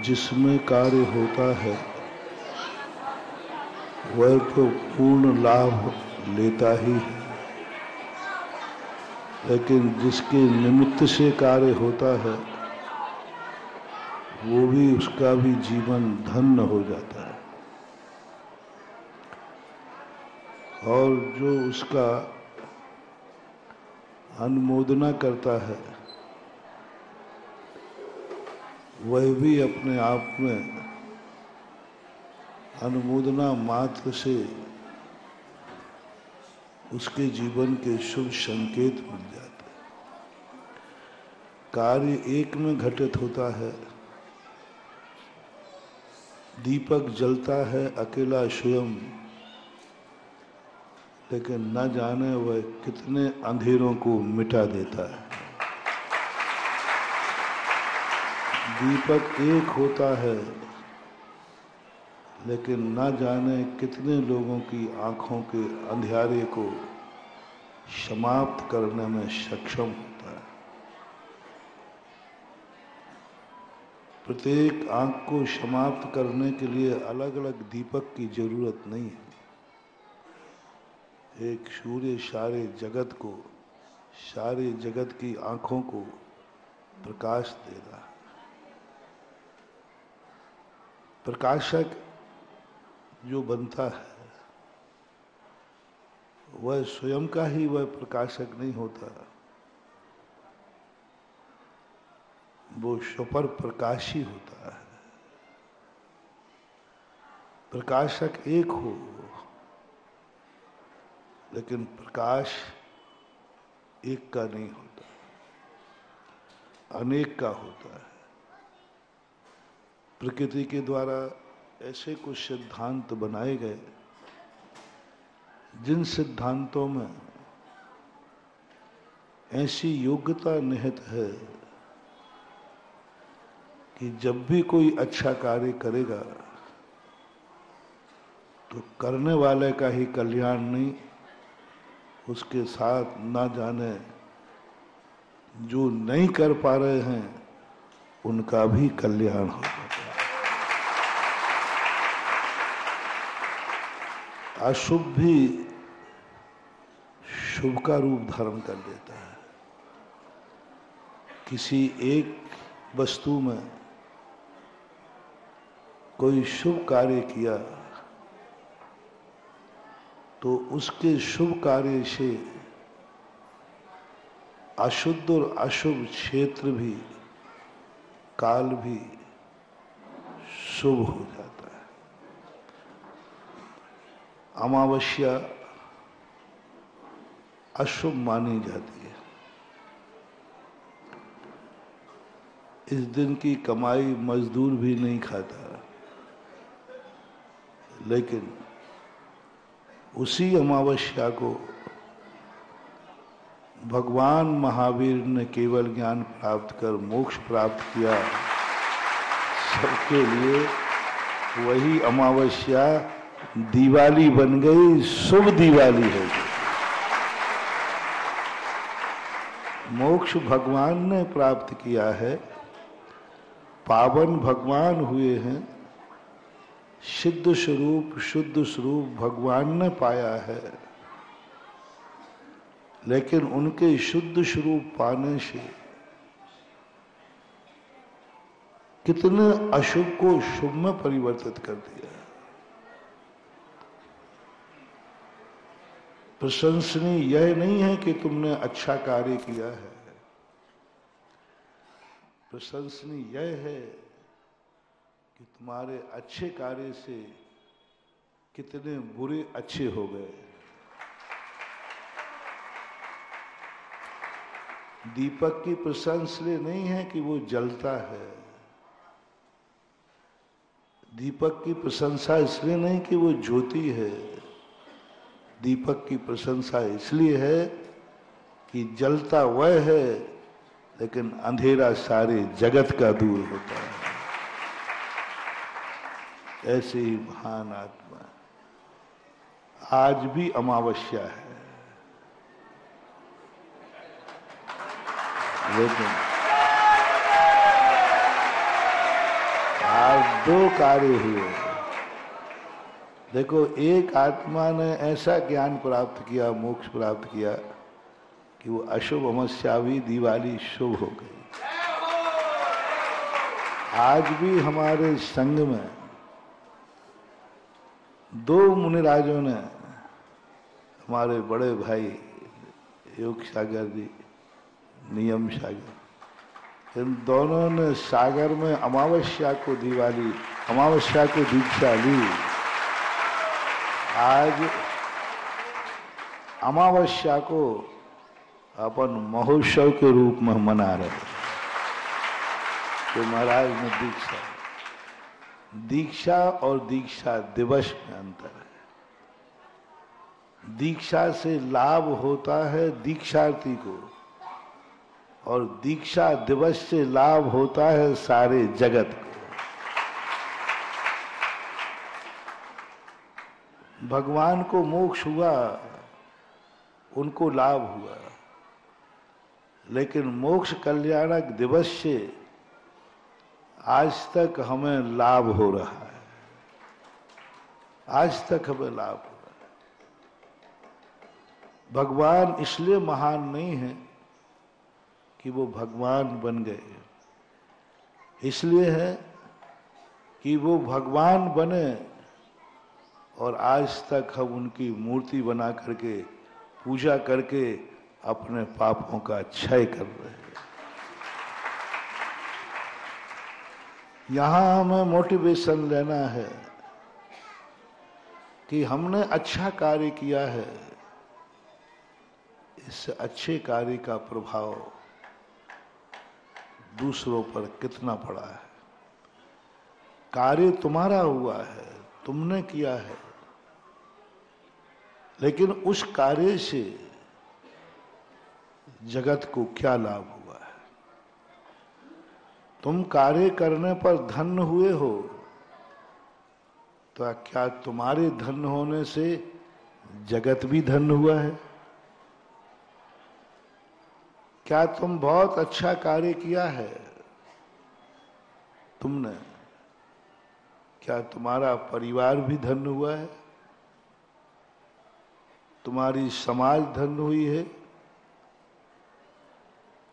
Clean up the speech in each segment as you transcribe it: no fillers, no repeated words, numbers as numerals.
जिसमें कार्य होता है वह तो पूर्ण लाभ लेता ही है, लेकिन जिसके निमित्त से कार्य होता है वो भी, उसका भी जीवन धन्य हो जाता है। और जो उसका अनुमोदना करता है वह भी अपने आप में अनुमोदना मात्र से उसके जीवन के शुभ संकेत मिल जाते हैं। कार्य एक में घटित होता है, दीपक जलता है अकेला स्वयं, लेकिन न जाने वह कितने अंधेरों को मिटा देता है। दीपक एक होता है, लेकिन न जाने कितने लोगों की आंखों के अंधियारे को समाप्त करने में सक्षम होता है। प्रत्येक आंख को समाप्त करने के लिए अलग अलग दीपक की जरूरत नहीं है। एक सूर्य सारे जगत को, सारे जगत की आंखों को प्रकाश दे रहा है। प्रकाशक जो बनता है वह स्वयं का ही वह प्रकाशक नहीं होता, वो स्वपर प्रकाशी होता है। प्रकाशक एक हो, लेकिन प्रकाश एक का नहीं होता, अनेक का होता है। प्रकृति के द्वारा ऐसे कुछ सिद्धांत बनाए गए जिन सिद्धांतों में ऐसी योग्यता निहित है कि जब भी कोई अच्छा कार्य करेगा तो करने वाले का ही कल्याण नहीं, उसके साथ ना जाने जो नहीं कर पा रहे हैं उनका भी कल्याण हो जाता है। अशुभ भी शुभ का रूप धारण कर लेता है। किसी एक वस्तु में कोई शुभ कार्य किया तो उसके शुभ कार्य से अशुद्ध और अशुभ क्षेत्र भी, काल भी शुभ हो जाता है। अमावस्या अशुभ मानी जाती है। इस दिन की कमाई मजदूर भी नहीं खाता, लेकिन उसी अमावस्या को भगवान महावीर ने केवल ज्ञान प्राप्त कर मोक्ष प्राप्त किया। सबके लिए वही अमावस्या दिवाली बन गई, शुभ दिवाली हो गई। मोक्ष भगवान ने प्राप्त किया है, पावन भगवान हुए हैं, सिद्ध स्वरूप शुद्ध स्वरूप भगवान ने पाया है, लेकिन उनके शुद्ध स्वरूप पाने से कितने अशुभ को शुभ में परिवर्तित कर दिया। प्रशंसनीय यह नहीं है कि तुमने अच्छा कार्य किया है, प्रशंसनीय यह है कि तुम्हारे अच्छे कार्य से कितने बुरे अच्छे हो गए। दीपक की प्रशंसा नहीं है कि वो जलता है, दीपक की प्रशंसा इसलिए नहीं कि वो ज्योति है, दीपक की प्रशंसा इसलिए है कि जलता वह है, लेकिन अंधेरा सारे जगत का दूर होता है। ऐसे ही महान आत्मा आज भी अमावस्या है, लेकिन दो कार्य हुए। देखो, एक आत्मा ने ऐसा ज्ञान प्राप्त किया, मोक्ष प्राप्त किया कि वो अशुभ अमावस्यावी दिवाली शुभ हो गई। आज भी हमारे संघ में दो मुनिराजों ने, हमारे बड़े भाई योग सागर जी, नियम सागर, इन दोनों ने सागर में अमावस्या को दिवाली, अमावस्या को दीक्षा ली। आज अमावस्या को अपन महोत्सव के रूप में मना रहे हैं। तो महाराज ने दीक्षा और दीक्षा दिवस में अंतर है। दीक्षा से लाभ होता है दीक्षार्थी को, और दीक्षा दिवस से लाभ होता है सारे जगत को। भगवान को मोक्ष हुआ, उनको लाभ हुआ, लेकिन मोक्ष कल्याणक दिवस से आज तक हमें लाभ हो रहा है। आज तक हमें लाभ हो रहा है। भगवान इसलिए महान नहीं है कि वो भगवान बन गए, इसलिए है कि वो भगवान बने और आज तक हम उनकी मूर्ति बना करके, पूजा करके अपने पापों का क्षय कर रहे हैं। यहां हमें मोटिवेशन लेना है कि हमने अच्छा कार्य किया है, इस अच्छे कार्य का प्रभाव दूसरों पर कितना पड़ा है। कार्य तुम्हारा हुआ है, तुमने किया है, लेकिन उस कार्य से जगत को क्या लाभ हुआ है? तुम कार्य करने पर धन्य हुए हो, तो क्या तुम्हारे धन्य होने से जगत भी धन्य हुआ है? क्या तुम बहुत अच्छा कार्य किया है तुमने, क्या तुम्हारा परिवार भी धन्य हुआ है? तुम्हारी समाज धन्य हुई है?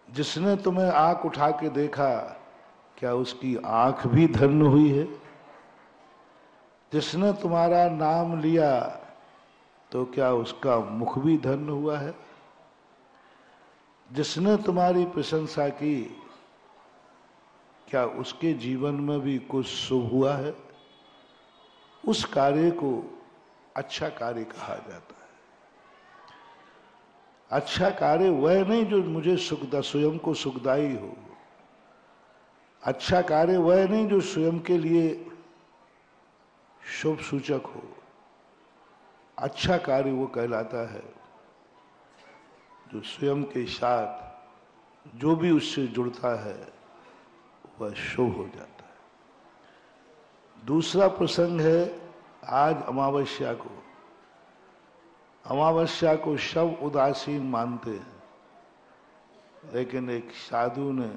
जिसने तुम्हें आंख उठा के देखा, क्या उसकी आंख भी धन्य हुई है? जिसने तुम्हारा नाम लिया, तो क्या उसका मुख भी धन्य हुआ है? जिसने तुम्हारी प्रशंसा की, क्या उसके जीवन में भी कुछ शुभ हुआ है? उस कार्य को अच्छा कार्य कहा जाता है। अच्छा कार्य वह नहीं जो मुझे स्वयं को सुखदायी हो। अच्छा कार्य वह नहीं जो स्वयं के लिए शुभ सूचक हो। अच्छा कार्य वो कहलाता है जो स्वयं के साथ जो भी उससे जुड़ता है वह शुभ हो जाता है। दूसरा प्रसंग है आज अमावस्या को। अमावस्या को सब उदासीन मानते हैं, लेकिन एक साधु ने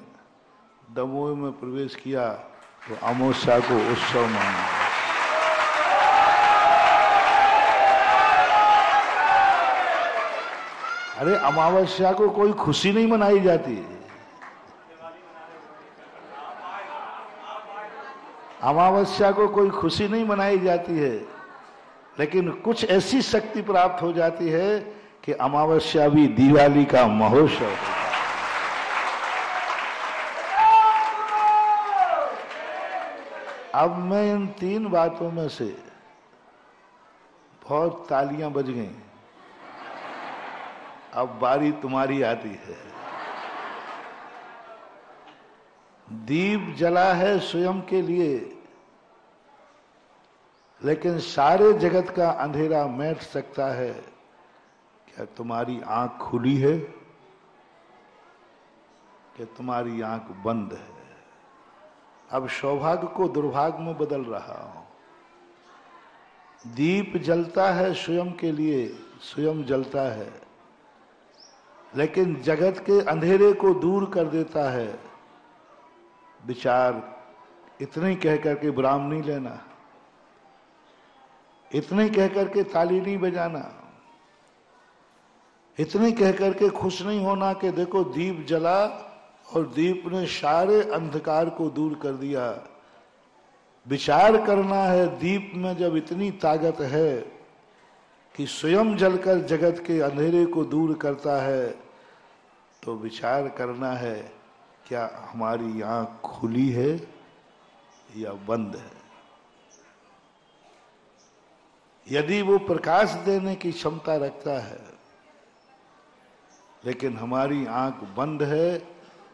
दमोह में प्रवेश किया तो अमावस्या को उत्सव माना। अरे अमावस्या को कोई खुशी नहीं मनाई जाती है। अमावस्या को कोई खुशी नहीं मनाई जाती है, लेकिन कुछ ऐसी शक्ति प्राप्त हो जाती है कि अमावस्या भी दिवाली का महोत्सव है। अब मैं इन तीन बातों में से बहुत तालियां बज गई, अब बारी तुम्हारी आती है। दीप जला है स्वयं के लिए, लेकिन सारे जगत का अंधेरा मिट सकता है। क्या तुम्हारी आंख खुली है कि तुम्हारी आंख बंद है? अब सौभाग्य को दुर्भाग्य में बदल रहा हूं। दीप जलता है स्वयं के लिए, स्वयं जलता है, लेकिन जगत के अंधेरे को दूर कर देता है विचार इतने कह करके विराम नहीं लेना, इतने कह करके ताली नहीं बजाना, इतने कह करके खुश नहीं होना कि देखो दीप जला और दीप ने सारे अंधकार को दूर कर दिया। विचार करना है, दीप में जब इतनी ताकत है कि स्वयं जलकर जगत के अंधेरे को दूर करता है, तो विचार करना है क्या हमारी आंख खुली है या बंद है। यदि वो प्रकाश देने की क्षमता रखता है लेकिन हमारी आंख बंद है,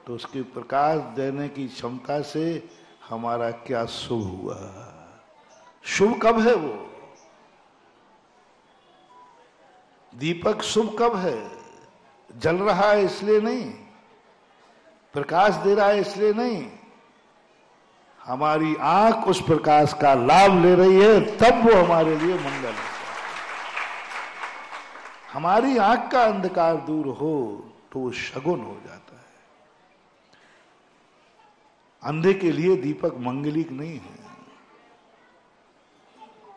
तो उसके प्रकाश देने की क्षमता से हमारा क्या शुभ हुआ। शुभ कब है वो दीपक, शुभ कब है? जल रहा है इसलिए नहीं, प्रकाश दे रहा है इसलिए नहीं, हमारी आंख उस प्रकाश का लाभ ले रही है, तब वो हमारे लिए मंगल है। हमारी आंख का अंधकार दूर हो तो वो शगुन हो जाता है। अंधे के लिए दीपक मंगलिक नहीं है।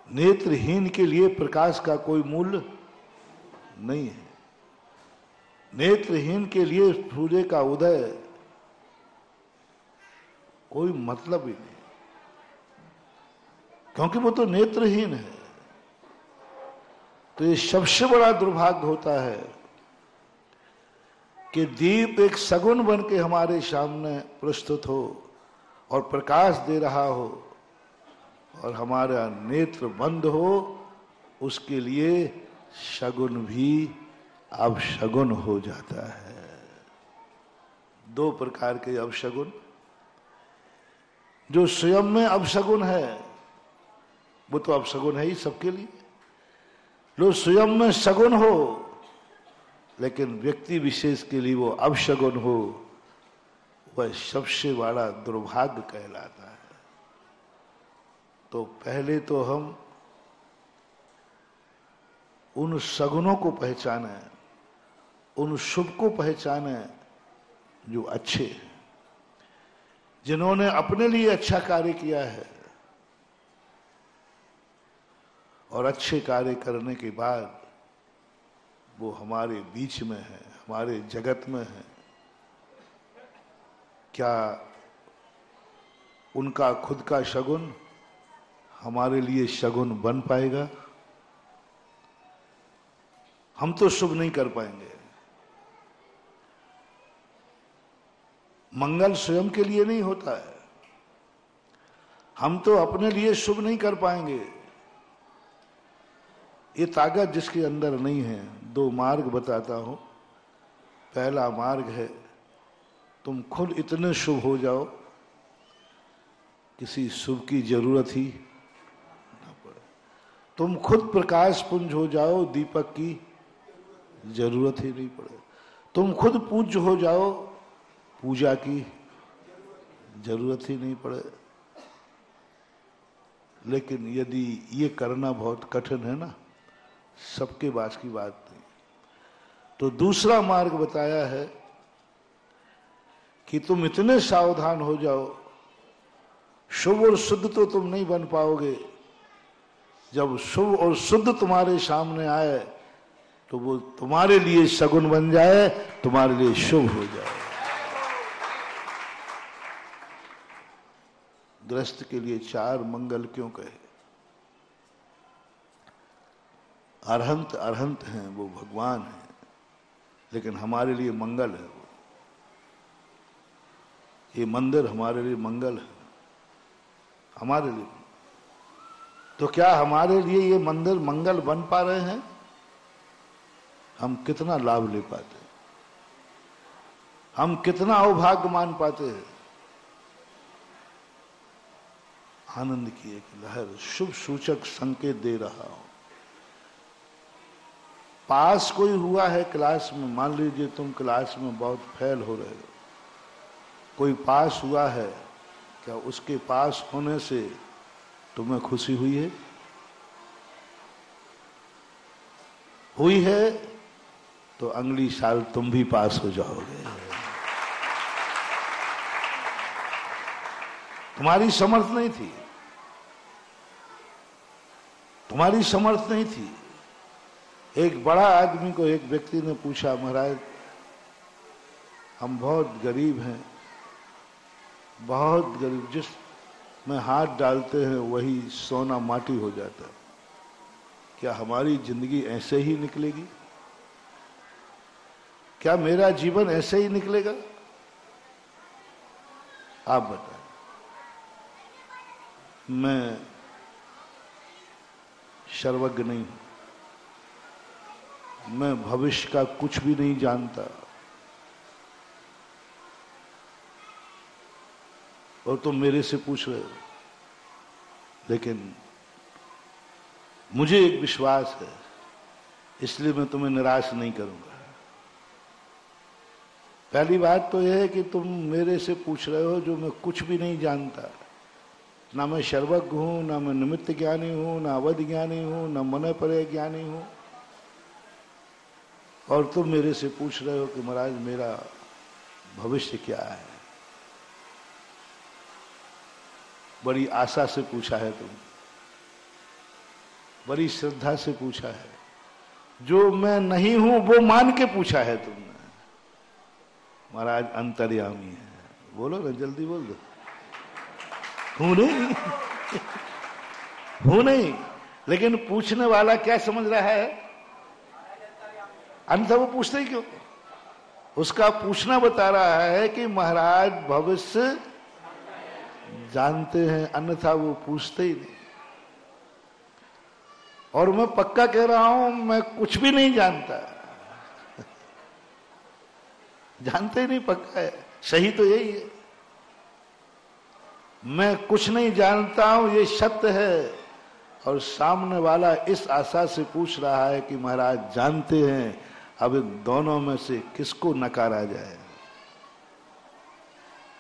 नेत्रहीन के लिए प्रकाश का कोई मूल्य नहीं है। नेत्रहीन के लिए सूर्य का उदय कोई मतलब ही नहीं, क्योंकि वो तो नेत्रहीन है। तो ये सबसे बड़ा दुर्भाग्य होता है कि दीप एक सगुन बन के हमारे सामने प्रस्तुत हो और प्रकाश दे रहा हो और हमारा नेत्र बंद हो, उसके लिए शगुन भी अपशगुन हो जाता है। दो प्रकार के अपशगुन, जो स्वयं में अपशगुन है वो तो अपशगुन है ही सबके लिए। जो स्वयं में सगुन हो लेकिन व्यक्ति विशेष के लिए वो अपशगुन हो, वह सबसे बड़ा दुर्भाग्य कहलाता है। तो पहले तो हम उन सगुनों को पहचाने, उन शुभ को पहचाने जो अच्छे हैं, जिन्होंने अपने लिए अच्छा कार्य किया है और अच्छे कार्य करने के बाद वो हमारे बीच में है, हमारे जगत में है। क्या उनका खुद का शगुन हमारे लिए शगुन बन पाएगा? हम तो शुभ नहीं कर पाएंगे। मंगल स्वयं के लिए नहीं होता है, हम तो अपने लिए शुभ नहीं कर पाएंगे। ये ताकत जिसके अंदर नहीं है। दो मार्ग बताता हूं। पहला मार्ग है, तुम खुद इतने शुभ हो जाओ किसी शुभ की जरूरत ही ना पड़े। तुम खुद प्रकाश पुंज हो जाओ, दीपक की जरूरत ही नहीं पड़े। तुम खुद पूज्य हो जाओ, पूजा की जरूरत ही नहीं पड़े। लेकिन यदि ये करना बहुत कठिन है ना, सबके बात की बात नहीं, तो दूसरा मार्ग बताया है कि तुम इतने सावधान हो जाओ, शुभ और शुद्ध तो तुम नहीं बन पाओगे। जब शुभ और शुद्ध तुम्हारे सामने आए तो वो तुम्हारे लिए शगुन बन जाए, तुम्हारे लिए शुभ हो जाए। गृहस्थ के लिए चार मंगल क्यों कहे? अरहंत अरहंत हैं, वो भगवान है, लेकिन हमारे लिए मंगल है। वो ये मंदिर हमारे लिए मंगल है, हमारे लिए। तो क्या हमारे लिए ये मंदिर मंगल बन पा रहे हैं? हम कितना लाभ ले पाते हैं, हम कितना अभाग्य मान पाते हैं। आनंद की एक लहर शुभ सूचक संकेत दे रहा हूं। पास कोई हुआ है क्लास में, मान लीजिए तुम क्लास में बहुत फेल हो रहे हो, कोई पास हुआ है, क्या उसके पास होने से तुम्हें खुशी हुई है? हुई है तो अगली साल तुम भी पास हो जाओगे। तुम्हारी समर्थ नहीं थी, तुम्हारी समर्थ नहीं थी। एक बड़ा आदमी को एक व्यक्ति ने पूछा, महाराज हम बहुत गरीब हैं, बहुत गरीब, जिस में हाथ डालते हैं वही सोना माटी हो जाता है, क्या हमारी जिंदगी ऐसे ही निकलेगी? क्या मेरा जीवन ऐसे ही निकलेगा? आप बताएं। मैं सर्वज्ञ नहीं हूं, मैं भविष्य का कुछ भी नहीं जानता, और तुम मेरे से पूछ रहे हो। लेकिन मुझे एक विश्वास है, इसलिए मैं तुम्हें निराश नहीं करूंगा। पहली बात तो यह है कि तुम मेरे से पूछ रहे हो जो मैं कुछ भी नहीं जानता, ना मैं सर्वज्ञ हूं, ना मैं निमित्त ज्ञानी हूं, ना अवधि ज्ञानी हूं, ना मन पर ज्ञानी हूं, और तुम मेरे से पूछ रहे हो कि महाराज मेरा भविष्य क्या है। बड़ी आशा से पूछा है तुम, बड़ी श्रद्धा से पूछा है, जो मैं नहीं हूं वो मान के पूछा है तुमने। महाराज अंतर्यामी है, बोलो ना, जल्दी बोल दो। हूं नहीं हूं नहीं, लेकिन पूछने वाला क्या समझ रहा है? अन्यथा वो पूछते ही क्यों? उसका पूछना बता रहा है कि महाराज भविष्य जानते हैं, अन्यथा वो पूछते ही नहीं। और मैं पक्का कह रहा हूं, मैं कुछ भी नहीं जानता। जानते ही नहीं, पक्का है, सही तो यही है। मैं कुछ नहीं जानता हूं, ये सत्य है, और सामने वाला इस आशा से पूछ रहा है कि महाराज जानते हैं, अब इन दोनों में से किसको नकारा जाए?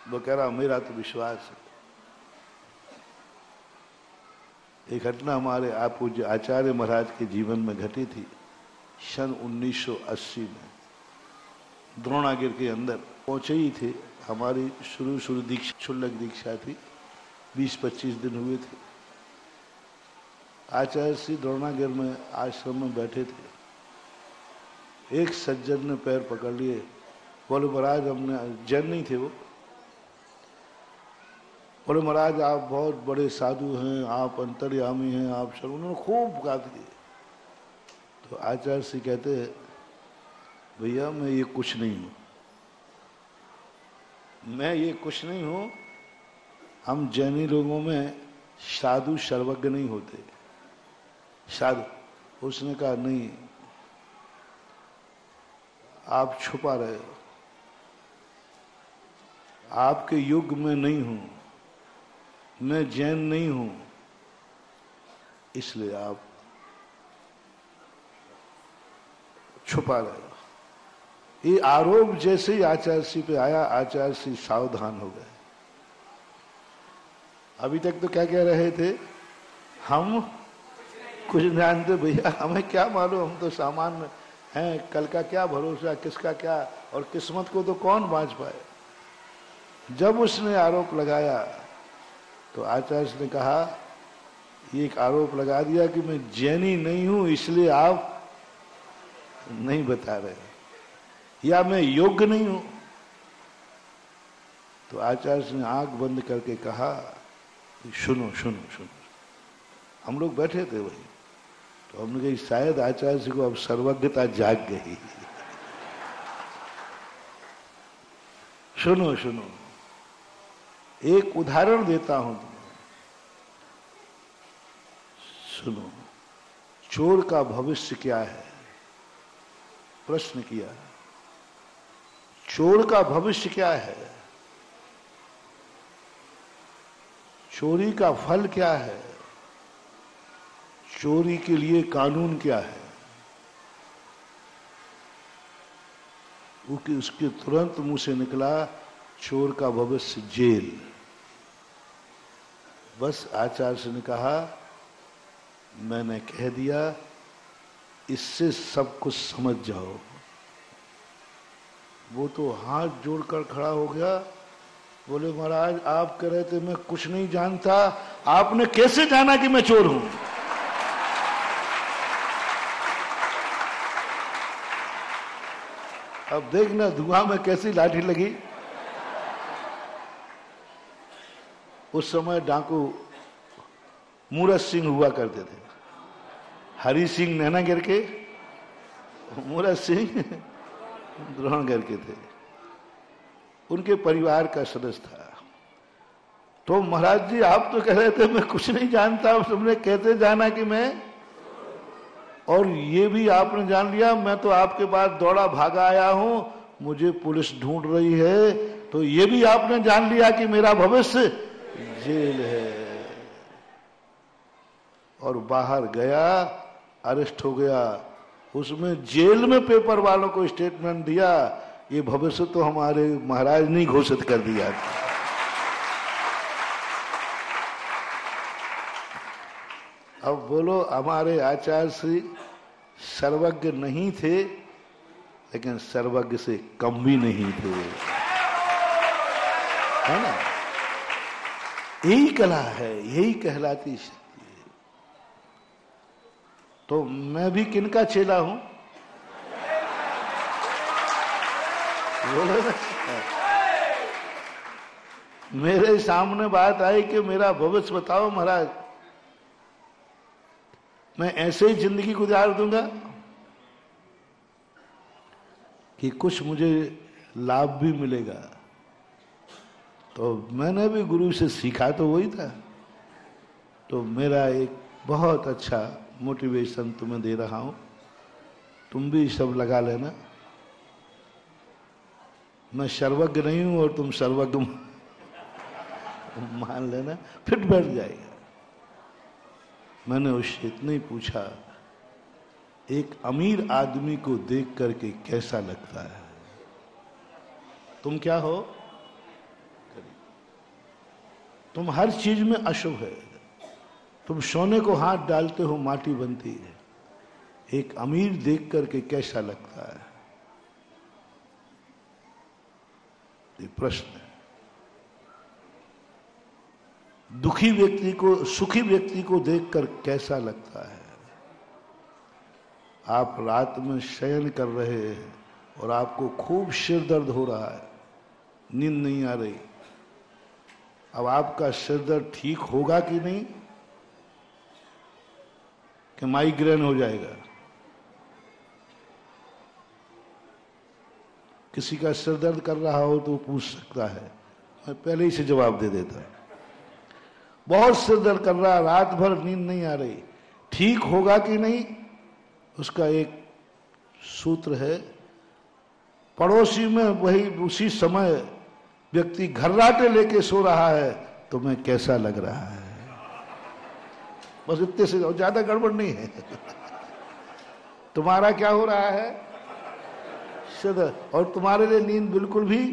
वो कह रहा मेरा तो विश्वास है। एक घटना हमारे आप पूज्य आचार्य महाराज के जीवन में घटी थी सन 1980 में। द्रोणागिर के अंदर पहुंचे ही थे, हमारी शुरू दीक्षा, क्षुल्लक दीक्षा थी, 20-25 दिन हुए थे। आचार्य श्री द्रोणागिर में आश्रम में बैठे थे। एक सज्जन ने पैर पकड़ लिए, बोले महाराज हमने, जैन नहीं थे वो, बोले महाराज आप बहुत बड़े साधु हैं, आप अंतर्यामी हैं, आप सब, उन्होंने खूब गा दिए। तो आचार्य श्री कहते भैया मैं ये कुछ नहीं हूं, मैं ये कुछ नहीं हूं। हम जैनी लोगों में साधु सर्वज्ञ नहीं होते। साधु, उसने कहा नहीं, आप छुपा रहे हो, आपके युग में नहीं हूं, मैं जैन नहीं हूं, इसलिए आप छुपा रहे हो। ये आरोप जैसे ही आचार्य श्री पे आया, आचार्य श्री सावधान हो गए। अभी तक तो क्या कह रहे थे, हम कुछ जानते भैया, हमें क्या मालूम, हम तो सामान्य हैं, कल का क्या भरोसा, किसका क्या, और किस्मत को तो कौन बांच पाए। जब उसने आरोप लगाया तो आचार्य ने कहा, ये एक आरोप लगा दिया कि मैं जैनी नहीं हूं, इसलिए आप नहीं बता रहे, या मैं योग्य नहीं हूं। तो आचार्य ने आंख बंद करके कहा, सुनो सुनो सुनो। हम लोग बैठे थे वही, तो हमने कहा शायद आचार्य जी को अब सर्वज्ञता जाग गई। सुनो सुनो, एक उदाहरण देता हूं तुम्हें, सुनो। चोर का भविष्य क्या है? प्रश्न किया, चोर का भविष्य क्या है? चोरी का फल क्या है? चोरी के लिए कानून क्या है? उसके तुरंत मुंह से निकला, चोर का भविष्य जेल। बस आचार्य ने कहा, मैंने कह दिया, इससे सब कुछ समझ जाओ। वो तो हाथ जोड़कर खड़ा हो गया, बोले महाराज आप कह रहे थे मैं कुछ नहीं जानता, आपने कैसे जाना कि मैं चोर हूं? अब देखना धुआं में कैसी लाठी लगी। उस समय डाकू मूरत सिंह हुआ करते थे, हरि सिंह नैनागिर के, मूरत सिंह द्रोणगढ़ के थे, उनके परिवार का सदस्य था। तो महाराज जी आप तो कह रहे थे मैं कुछ नहीं जानता, तुमने कैसे जाना कि मैं, और ये भी आपने जान लिया, मैं तो आपके पास दौड़ा भागा आया हूं, मुझे पुलिस ढूंढ रही है, तो ये भी आपने जान लिया कि मेरा भविष्य जेल है। और बाहर गया, अरेस्ट हो गया, उसमें जेल में पेपर वालों को स्टेटमेंट दिया, ये भविष्य तो हमारे महाराज ने घोषित कर दिया। अब बोलो हमारे आचार्य श्री सर्वज्ञ नहीं थे, लेकिन सर्वज्ञ से कम भी नहीं थे, है ना? यही कला है, यही कहलाती शक्ति है। तो मैं भी किनका चेला हूं? बोलो ना। मेरे सामने बात आई कि मेरा भविष्य बताओ महाराज, मैं ऐसे ही जिंदगी गुजार दूंगा कि कुछ मुझे लाभ भी मिलेगा? तो मैंने भी गुरु से सीखा तो वही था। तो मेरा एक बहुत अच्छा मोटिवेशन तुम्हें दे रहा हूं, तुम भी सब लगा लेना। मैं सर्वज्ञ नहीं हूं और तुम सर्वज्ञ मान लेना, फिट बैठ जाएगा। मैंने उससे इतना ही पूछा, एक अमीर आदमी को देख करके कैसा लगता है? तुम क्या हो? तुम हर चीज में अशुभ है, तुम सोने को हाथ डालते हो माटी बनती है। एक अमीर देख करके कैसा लगता है? ये प्रश्न है। दुखी व्यक्ति को, सुखी व्यक्ति को देखकर कैसा लगता है? आप रात में शयन कर रहे हैं और आपको खूब सिर दर्द हो रहा है, नींद नहीं आ रही। अब आपका सिर दर्द ठीक होगा कि नहीं, कि माइग्रेन हो जाएगा? किसी का सिर दर्द कर रहा हो तो पूछ सकता है, मैं पहले ही से जवाब दे देता। बहुत सिर दर्द कर रहा, रात भर नींद नहीं आ रही, ठीक होगा कि नहीं? उसका एक सूत्र है, पड़ोसी में वही उसी समय व्यक्ति घर्राटे लेके सो रहा है, तो मैं कैसा लग रहा है? बस इतने से, ज्यादा गड़बड़ नहीं है। तुम्हारा क्या हो रहा है? सिर, और तुम्हारे लिए नींद बिल्कुल भी,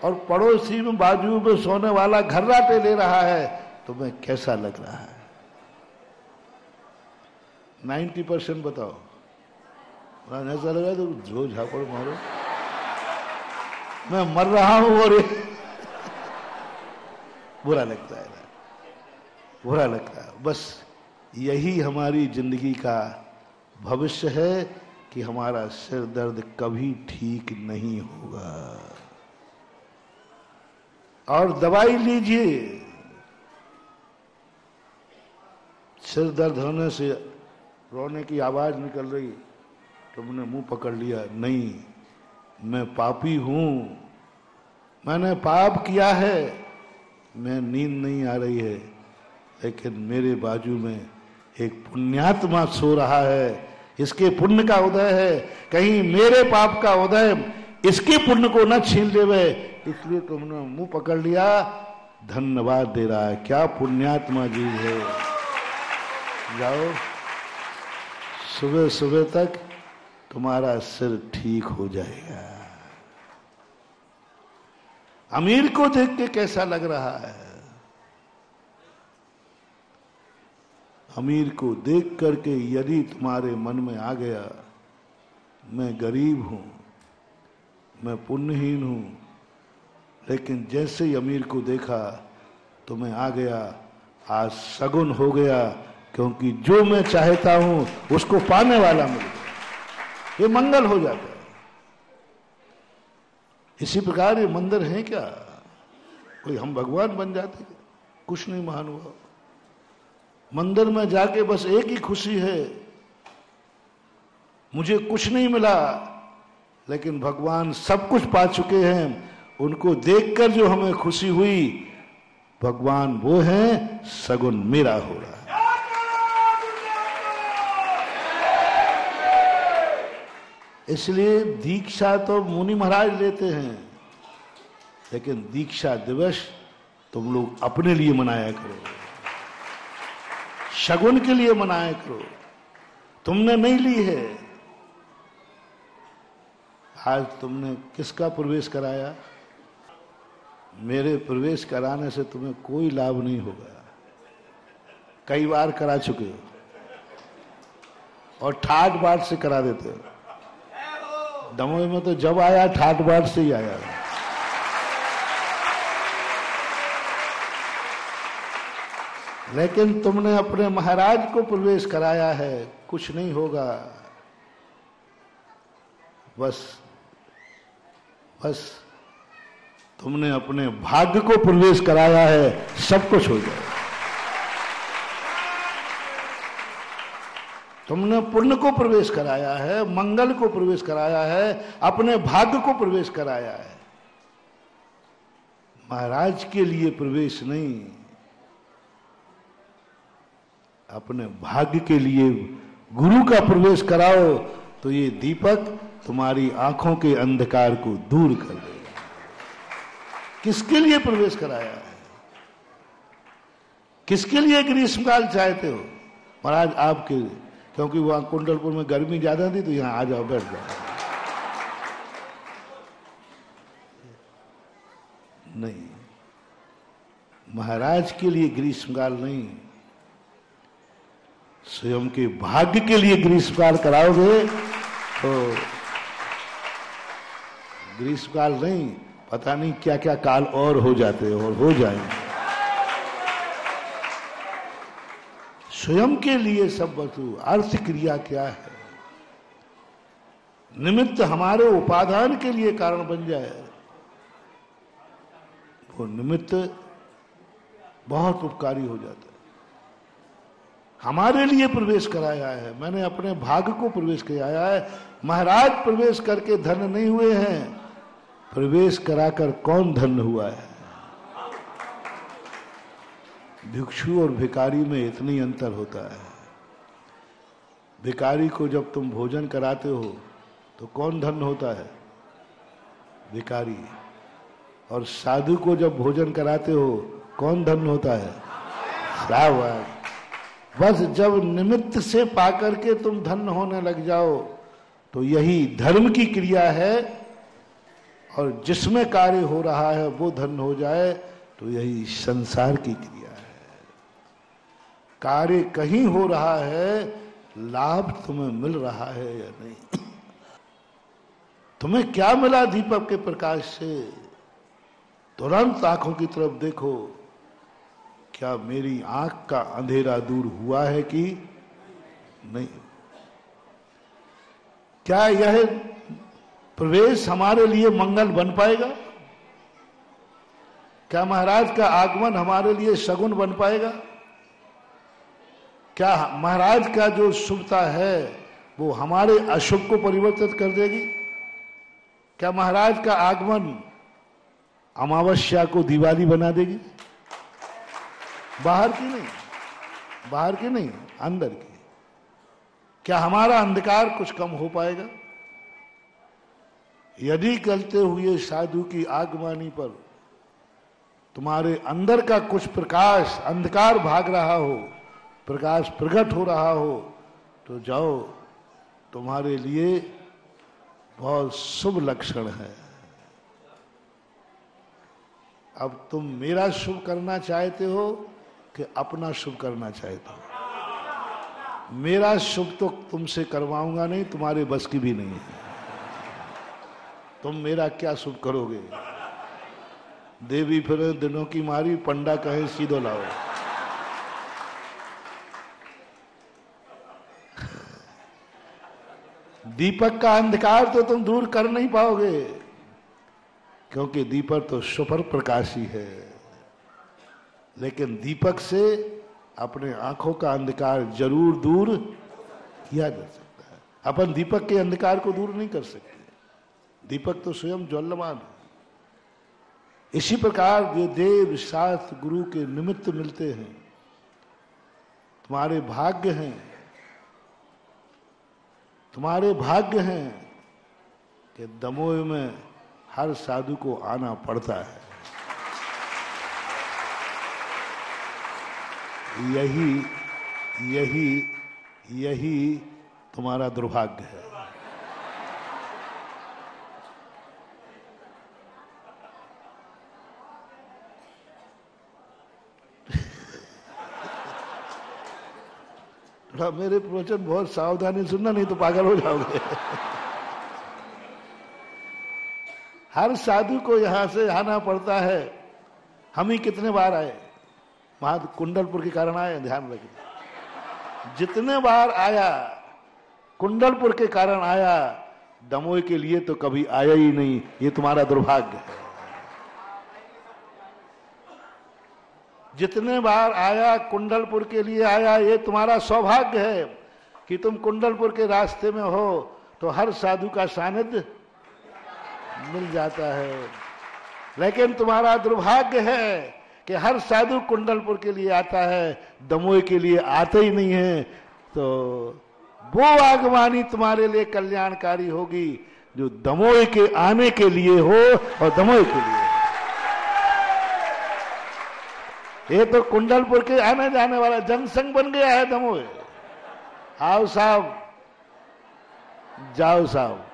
और पड़ोसी में बाजू में सोने वाला घर्राटे ले रहा है, तो मैं कैसा लग रहा है? 90% बताओ। ऐसा लगा तो जो झापड़ मारो, मैं मर रहा हूं और बुरा लगता है, बुरा लगता है। बस यही हमारी जिंदगी का भविष्य है कि हमारा सिर दर्द कभी ठीक नहीं होगा। और दवाई लीजिए, सिर दर्द होने से रोने की आवाज निकल रही, तुमने मुंह पकड़ लिया, नहीं मैं पापी हूं, मैंने पाप किया है, मैं नींद नहीं आ रही है, लेकिन मेरे बाजू में एक पुण्यात्मा सो रहा है, इसके पुण्य का उदय है, कहीं मेरे पाप का उदय इसके पुण्य को न छीन लेवे, इसलिए तुमने मुंह पकड़ लिया। धन्यवाद दे रहा है, क्या पुण्यात्मा जी है। जाओ, सुबह सुबह तक तुम्हारा सिर ठीक हो जाएगा। अमीर को देख के कैसा लग रहा है? अमीर को देख करके यदि तुम्हारे मन में आ गया, मैं गरीब हूं, मैं पुण्यहीन हूं, लेकिन जैसे ही अमीर को देखा तो मैं आ गया, आज सगुन हो गया, क्योंकि जो मैं चाहता हूं उसको पाने वाला मिल गया, ये मंगल हो जाता है। इसी प्रकार ये मंदिर है क्या, कोई हम भगवान बन जाते, कुछ नहीं महान हुआ। मंदिर में जाके बस एक ही खुशी है, मुझे कुछ नहीं मिला लेकिन भगवान सब कुछ पा चुके हैं, उनको देखकर जो हमें खुशी हुई, भगवान वो है, सगुन मेरा हो रहा है। इसलिए दीक्षा तो मुनि महाराज लेते हैं, लेकिन दीक्षा दिवस तुम लोग अपने लिए मनाया करो, शगुन के लिए मनाया करो। तुमने नहीं ली है, आज तुमने किसका प्रवेश कराया? मेरे प्रवेश कराने से तुम्हें कोई लाभ नहीं होगा, कई बार करा चुके हो और ठाट बाट से करा देते हो। दमोह में तो जब आया ठाट बाट से ही आया। लेकिन तुमने अपने महाराज को प्रवेश कराया है, कुछ नहीं होगा, बस तुमने अपने भाग्य को प्रवेश कराया है, सब कुछ हो जाए। तुमने पुण्य को प्रवेश कराया है, मंगल को प्रवेश कराया है, अपने भाग्य को प्रवेश कराया है। महाराज के लिए प्रवेश नहीं, अपने भाग्य के लिए गुरु का प्रवेश कराओ, तो ये दीपक तुम्हारी आंखों के अंधकार को दूर कर देगा। किसके लिए प्रवेश कराया है? किसके लिए ग्रीष्मकाल चाहते हो? महाराज आपके, क्योंकि वहां कुंडलपुर में गर्मी ज्यादा थी तो यहां आ जाओ, बैठ जाओ। नहीं, महाराज के लिए ग्रीष्मकाल नहीं, स्वयं के भाग्य के लिए ग्रीष्मकाल कराओगे तो ग्रीष्मकाल नहीं, पता नहीं क्या क्या काल और हो जाते हैं और हो जाएंगे। स्वयं के लिए सब वस्तु, अर्थ क्रिया क्या है? निमित्त हमारे उपादान के लिए कारण बन जाए, वो निमित्त बहुत उपकारी हो जाता है। हमारे लिए प्रवेश कराया है, मैंने अपने भाग्य को प्रवेश कराया है। महाराज प्रवेश करके धन्य नहीं हुए हैं, प्रवेश कराकर कौन धन्य हुआ है? भिक्षु और भिखारी में इतनी अंतर होता है। भिखारी को जब तुम भोजन कराते हो तो कौन धन्य होता है? भिखारी। और साधु को जब भोजन कराते हो कौन धन्य होता है? साधु। बस जब निमित्त से पाकर के तुम धन्य होने लग जाओ तो यही धर्म की क्रिया है, और जिसमें कार्य हो रहा है वो धन्य हो जाए तो यही संसार की क्रिया है। कार्य कहीं हो रहा है, लाभ तुम्हें मिल रहा है या नहीं? तुम्हें क्या मिला दीपक के प्रकाश से? तुरंत आंखों की तरफ देखो, क्या मेरी आंख का अंधेरा दूर हुआ है कि नहीं? क्या यह प्रवेश हमारे लिए मंगल बन पाएगा? क्या महाराज का आगमन हमारे लिए शगुन बन पाएगा? क्या महाराज का जो शुभता है वो हमारे अशुभ को परिवर्तित कर देगी? क्या महाराज का आगमन अमावस्या को दिवाली बना देगी? बाहर की नहीं, बाहर की नहीं, अंदर की। क्या हमारा अंधकार कुछ कम हो पाएगा? यदि कलते हुए साधु की आगमनी पर तुम्हारे अंदर का कुछ प्रकाश, अंधकार भाग रहा हो, प्रकाश प्रकट हो रहा हो, तो जाओ, तुम्हारे लिए बहुत शुभ लक्षण है। अब तुम मेरा शुभ करना चाहते हो कि अपना शुभ करना चाहते हो? मेरा शुभ तो तुमसे करवाऊंगा नहीं, तुम्हारे बस की भी नहीं है। तुम मेरा क्या शुभ करोगे? देवी फिरे दिनों की मारी, पंडा कहे सीधो लाओ। दीपक का अंधकार तो तुम दूर कर नहीं पाओगे, क्योंकि दीपक तो सुपर प्रकाशी है, लेकिन दीपक से अपने आंखों का अंधकार जरूर दूर किया जा सकता है। अपन दीपक के अंधकार को दूर नहीं कर सकते, दीपक तो स्वयं ज्वलमान है। इसी प्रकार ये देव शास्त्र गुरु के निमित्त मिलते हैं। तुम्हारे भाग्य हैं, तुम्हारे भाग्य हैं कि दमोह में हर साधु को आना पड़ता है। यही तुम्हारा दुर्भाग्य है। थोड़ा मेरे प्रवचन बहुत सावधानी सुनना, नहीं तो पागल हो जाओगे। हर साधु को यहां से आना पड़ता है। हम ही कितने बार आए, वहां कुंडलपुर के कारण आए, ध्यान रखिए। जितने बार आया कुंडलपुर के कारण आया, दमोह के लिए तो कभी आया ही नहीं। ये तुम्हारा दुर्भाग्य है। जितने बार आया कुंडलपुर के लिए आया, ये तुम्हारा सौभाग्य है कि तुम कुंडलपुर के रास्ते में हो तो हर साधु का सानिध्य मिल जाता है। लेकिन तुम्हारा दुर्भाग्य है कि हर साधु कुंडलपुर के लिए आता है, दमोह के लिए आते ही नहीं है। तो वो आगवानी तुम्हारे लिए कल्याणकारी होगी जो दमोह के आने के लिए हो और दमोह के लिए। ये तो कुंडलपुर के आने जाने वाला जनसंघ बन गया है दमोह। आओ साहब, जाओ साहब।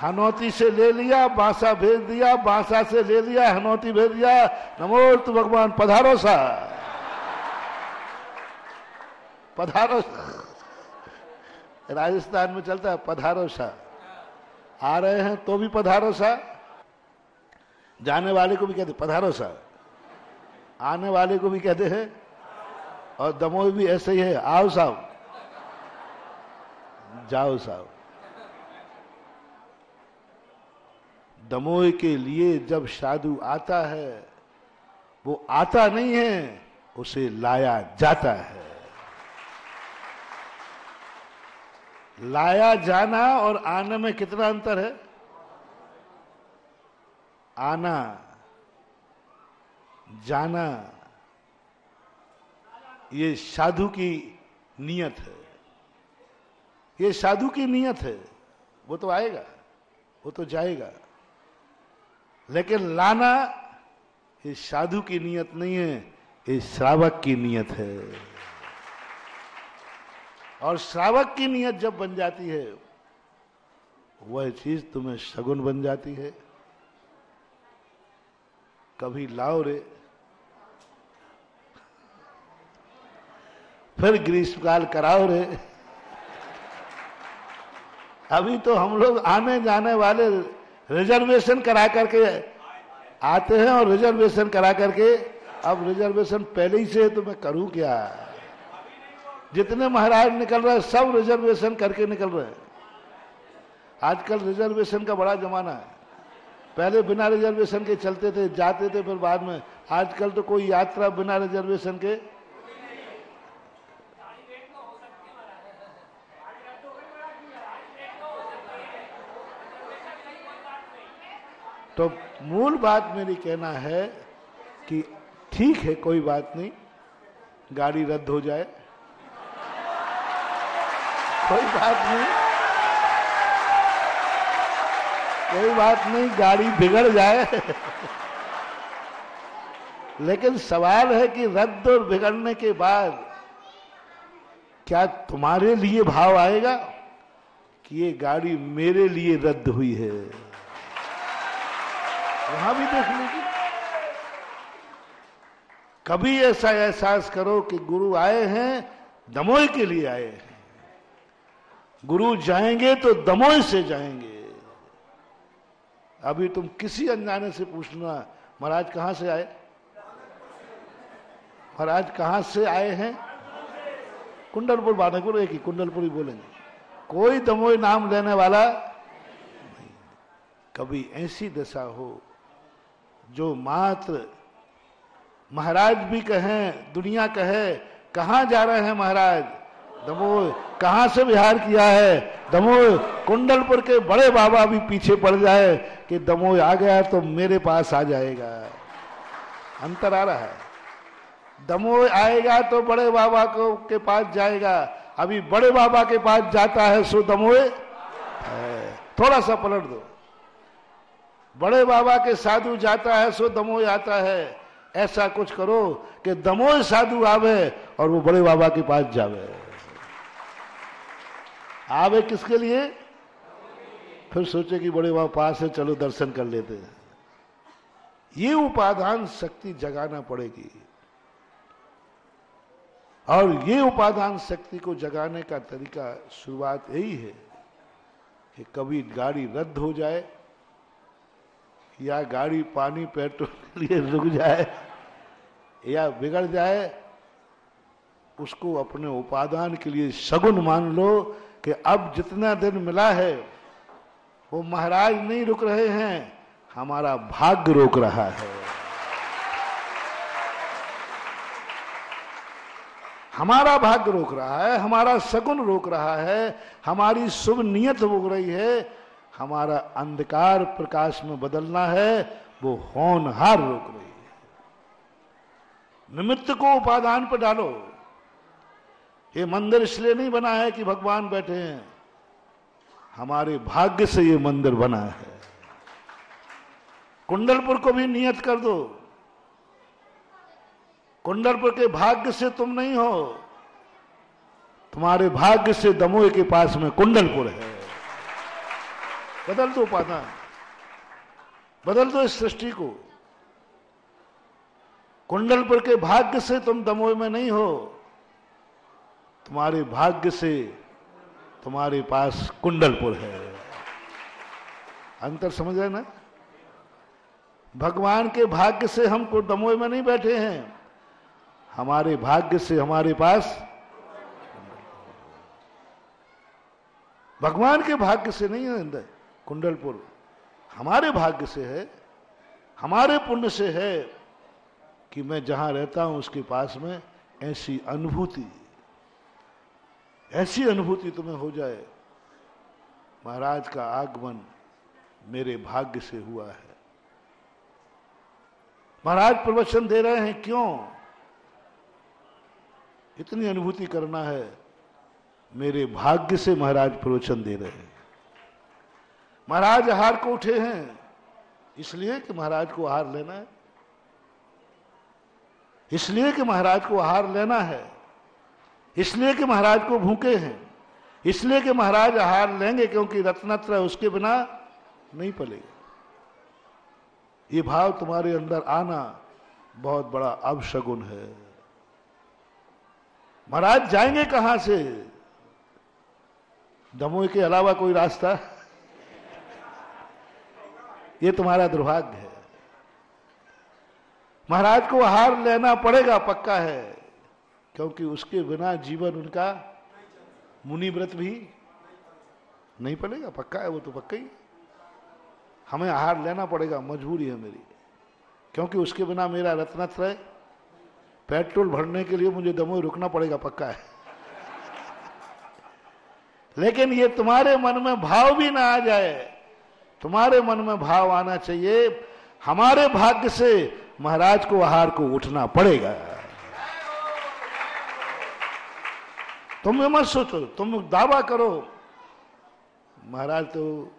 हनौती से ले लिया, बांसा भेज दिया, बांसा से ले लिया, हनौती भेज दिया। नमो तु भगवान, पधारो सा, पधारो सा। राजस्थान में चलता है पधारो सा। आ रहे हैं तो भी पधारो सा, जाने वाले को भी कहते पधारो सा, आने वाले को भी कहते हैं। और दमोह भी ऐसे ही है, आओ साहब, जाओ साहब। दमोह के लिए जब साधु आता है, वो आता नहीं है, उसे लाया जाता है। लाया जाना और आने में कितना अंतर है? आना, जाना, ये साधु की नियत है। ये साधु की नियत है। वो तो आएगा, वो तो जाएगा, लेकिन लाना ये साधु की नियत नहीं है, ये श्रावक की नियत है। और श्रावक की नियत जब बन जाती है, वह चीज तुम्हें शगुन बन जाती है। कभी लाओ रे, फिर ग्रीष्मकाल कराओ रे। अभी तो हम लोग आने जाने वाले रिजर्वेशन करा करके आते हैं, और रिजर्वेशन करा करके, अब रिजर्वेशन पहले ही से है तो मैं करूं क्या? जितने महाराज निकल रहे हैं सब रिजर्वेशन करके निकल रहे हैं। आजकल रिजर्वेशन का बड़ा जमाना है। पहले बिना रिजर्वेशन के चलते थे, जाते थे, फिर बाद में। आजकल तो कोई यात्रा बिना रिजर्वेशन के तो मूल बात मेरी कहना है कि ठीक है, कोई बात नहीं, गाड़ी रद्द हो जाए, कोई बात नहीं, कोई बात नहीं, गाड़ी बिगड़ जाए। लेकिन सवाल है कि रद्द और बिगड़ने के बाद क्या तुम्हारे लिए भाव आएगा कि ये गाड़ी मेरे लिए रद्द हुई है? वहां भी देख लीजिए। कभी ऐसा एहसास करो कि गुरु आए हैं, दमोह के लिए आए हैं। गुरु जाएंगे तो दमोह से जाएंगे। अभी तुम किसी अनजाने से पूछना, महाराज कहां से आए, महाराज कहां से आए हैं? कुंडलपुर बांधकपुर, एक ही कुंडलपुर ही बोलेंगे, कोई दमोई नाम लेने वाला नहीं। कभी ऐसी दशा हो जो मात्र महाराज भी कहें, दुनिया कहे कहां जा रहे हैं महाराज, दमोह, कहां से विहार किया है दमोह, कुंडलपुर के बड़े बाबा भी पीछे पड़ जाए कि दमोह आ गया तो मेरे पास आ जाएगा। अंतर आ रहा है, दमोह आएगा तो बड़े बाबा को के पास जाएगा, अभी बड़े बाबा के पास जाता है सो दमोह है। थोड़ा सा पलट दो, बड़े बाबा के साधु जाता है सो दमोह आता है। ऐसा कुछ करो कि दमोह साधु आवे और वो बड़े बाबा के पास जावे। आवे किसके लिए? फिर सोचे कि बड़े बाबा पास है, चलो दर्शन कर लेते हैं। ये उपादान शक्ति जगाना पड़ेगी, और ये उपादान शक्ति को जगाने का तरीका शुरुआत यही है कि कभी गाड़ी रद्द हो जाए या गाड़ी पानी पेट्रोल के लिए रुक जाए या बिगड़ जाए, उसको अपने उपादान के लिए शगुन मान लो कि अब जितना दिन मिला है वो महाराज नहीं रुक रहे हैं, हमारा भाग्य रोक रहा है, हमारा भाग्य रोक रहा है, हमारा शगुन रोक रहा है, हमारी शुभ नियत रोक रही है, हमारा अंधकार प्रकाश में बदलना है, वो होनहार रोक रही है। निमित्त को उपादान पर डालो। ये मंदिर इसलिए नहीं बना है कि भगवान बैठे हैं, हमारे भाग्य से ये मंदिर बना है। कुंडलपुर को भी नियत कर दो, कुंडलपुर के भाग्य से तुम नहीं हो, तुम्हारे भाग्य से दमोह के पास में कुंडलपुर है। बदल दो उपादान, बदल दो इस सृष्टि को। कुंडलपुर के भाग्य से तुम दमोह में नहीं हो, तुम्हारे भाग्य से तुम्हारे पास कुंडलपुर है। अंतर समझ रहे ना? भगवान के भाग्य से हम दमोह में नहीं बैठे हैं, हमारे भाग्य से हमारे पास, भगवान के भाग्य से नहीं है अंदर कुंडलपुर, हमारे भाग्य से है, हमारे पुण्य से है कि मैं जहां रहता हूं उसके पास में ऐसी अनुभूति तुम्हें हो जाए, महाराज का आगमन मेरे भाग्य से हुआ है। महाराज प्रवचन दे रहे हैं, क्यों इतनी अनुभूति करना है? मेरे भाग्य से महाराज प्रवचन दे रहे हैं। महाराज आहार को उठे हैं इसलिए कि महाराज को आहार लेना है, इसलिए कि महाराज को आहार लेना है, इसलिए कि महाराज को भूखे हैं, इसलिए कि महाराज आहार लेंगे क्योंकि रत्नत्रय उसके बिना नहीं पलेगा। ये भाव तुम्हारे अंदर आना बहुत बड़ा अवशगुन है। महाराज जाएंगे कहां से? दमोह के अलावा कोई रास्ता? ये तुम्हारा दुर्भाग्य है। महाराज को आहार लेना पड़ेगा, पक्का है, क्योंकि उसके बिना जीवन उनका मुनि व्रत भी नहीं पड़ेगा, पक्का है, वो तो पक्का ही। हमें आहार लेना पड़ेगा, मजबूरी है मेरी, क्योंकि उसके बिना मेरा रत्नत्रय, पेट्रोल भरने के लिए मुझे दमोह रुकना पड़ेगा, पक्का है। लेकिन ये तुम्हारे मन में भाव भी ना आ जाए, तुम्हारे मन में भाव आना चाहिए, हमारे भाग्य से महाराज को आहार को उठना पड़ेगा। तुम ये मत सोचो, तुम दावा करो महाराज तो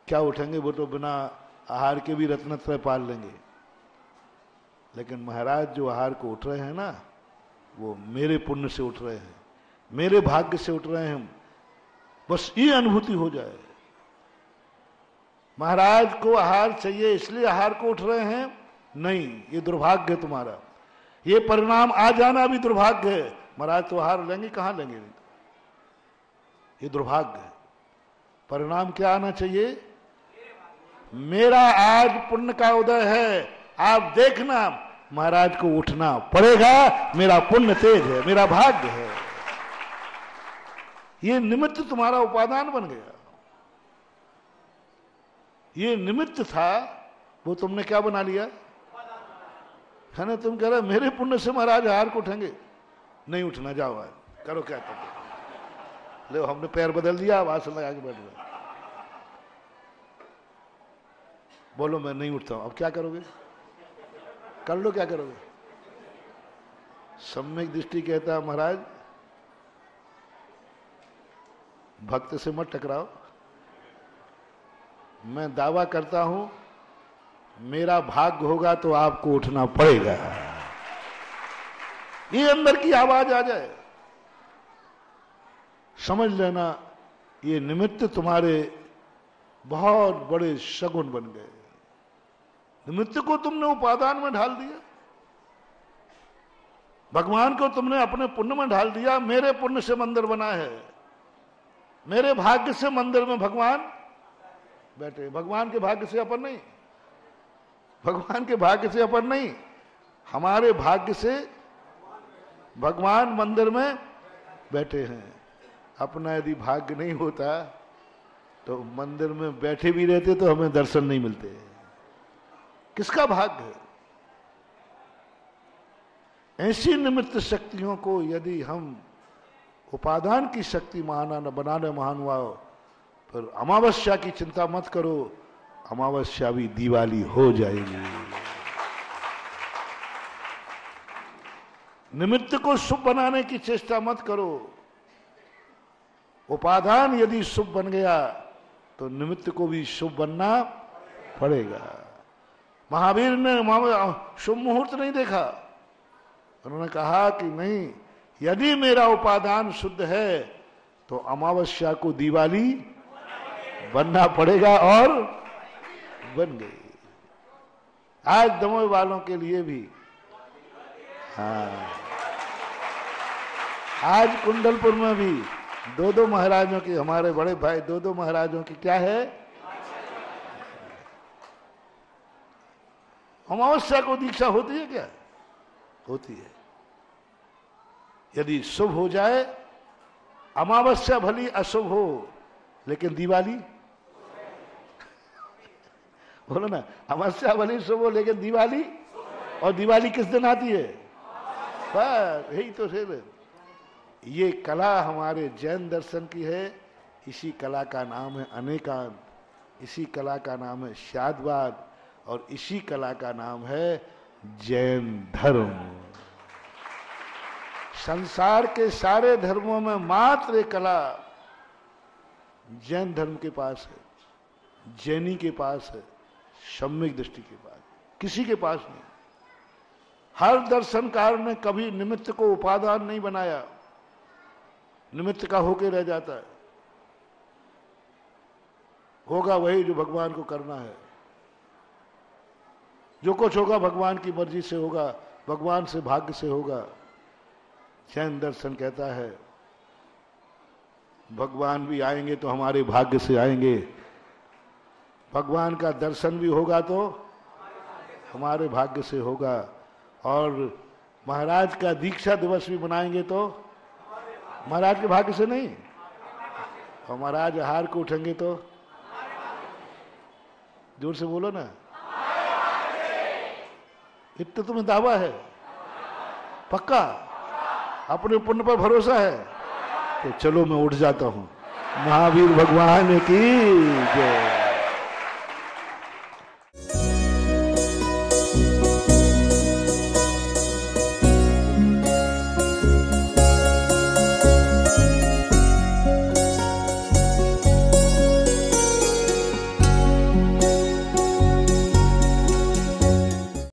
क्या उठेंगे, वो तो बिना आहार के भी रत्नत्रय पाल लेंगे। लेकिन महाराज जो आहार को उठ रहे हैं ना, वो मेरे पुण्य से उठ रहे हैं, मेरे भाग्य से उठ रहे हैं। बस ये अनुभूति हो जाए, महाराज को आहार चाहिए इसलिए आहार को उठ रहे हैं, नहीं, ये दुर्भाग्य है तुम्हारा। ये परिणाम आ जाना भी दुर्भाग्य है। महाराज तो आहार लेंगे, कहां लेंगे? नहीं, ये दुर्भाग्य है। परिणाम क्या आना चाहिए? मेरा आज पुण्य का उदय है, आप देखना महाराज को उठना पड़ेगा, मेरा पुण्य तेज है, मेरा भाग्य है। ये निमित्त तुम्हारा उपादान बन गया। ये निमित्त था, वो तुमने क्या बना लिया है ना। तुम कह रहे मेरे पुण्य से महाराज हार को उठेंगे, नहीं उठना, जाओ आज करो क्या करते। लो हमने पैर बदल दिया, अब आसन लगा के बैठ गए। बोलो मैं नहीं उठता हूं, अब क्या करोगे, कर लो क्या करोगे। सम्यक दृष्टि कहता है महाराज भक्त से मत टकराओ, मैं दावा करता हूं मेरा भाग्य होगा तो आपको उठना पड़ेगा। ये अंदर की आवाज आ जाए, समझ लेना ये निमित्त तुम्हारे बहुत बड़े शगुन बन गए। निमित्त को तुमने उपादान में ढाल दिया, भगवान को तुमने अपने पुण्य में ढाल दिया। मेरे पुण्य से मंदिर बना है, मेरे भाग्य से मंदिर में भगवान बैठे। भगवान के भाग्य से अपन नहीं, भगवान के भाग्य से अपन नहीं, हमारे भाग्य से भगवान मंदिर में बैठे हैं। अपना यदि भाग्य नहीं होता तो मंदिर में बैठे भी रहते तो हमें दर्शन नहीं मिलते। किसका भाग्य है। ऐसी निमित्त शक्तियों को यदि हम उपादान की शक्ति बनाने महानुभाव, पर अमावस्या की चिंता मत करो, अमावस्या भी दिवाली हो जाएगी। निमित्त को शुभ बनाने की चेष्टा मत करो। उपादान यदि शुभ बन गया तो निमित्त को भी शुभ बनना पड़ेगा। महावीर ने शुभ मुहूर्त नहीं देखा, उन्होंने कहा कि नहीं, यदि मेरा उपादान शुद्ध है तो अमावस्या को दिवाली बनना पड़ेगा, और बन गई। आज दमोह वालों के लिए भी, हाँ, आज कुंडलपुर में भी दो महाराजों की, हमारे बड़े भाई दो महाराजों की क्या है, अमावस्या को दीक्षा होती है क्या, होती है। यदि शुभ हो जाए, अमावस्या भली अशुभ हो लेकिन दिवाली, बोलो ना, अमावस्या भली शुभ हो लेकिन दिवाली, और दिवाली किस दिन आती है, बस यही तो है। ये कला हमारे जैन दर्शन की है। इसी कला का नाम है अनेकांत, इसी कला का नाम है शादवाद, और इसी कला का नाम है जैन धर्म। संसार के सारे धर्मों में मात्र एक कला जैन धर्म के पास है, जैनी के पास है, सम्यक दृष्टि के पास, किसी के पास नहीं। हर दर्शनकार ने कभी निमित्त को उपादान नहीं बनाया, निमित्त का होके रह जाता है। होगा वही जो भगवान को करना है, जो कुछ होगा भगवान की मर्जी से होगा, भगवान से भाग्य से होगा। जैन दर्शन कहता है भगवान भी आएंगे तो हमारे भाग्य से आएंगे, भगवान का दर्शन भी होगा तो हमारे भाग्य से होगा, और महाराज का दीक्षा दिवस भी मनाएंगे तो महाराज के भाग्य से नहीं, और महाराज हार को उठेंगे तो, जोर से बोलो ना, इतना तुम्हें दावा है, पक्का, अपने पुण्य पर भरोसा है, तो चलो मैं उठ जाता हूं। महावीर भगवान की जय।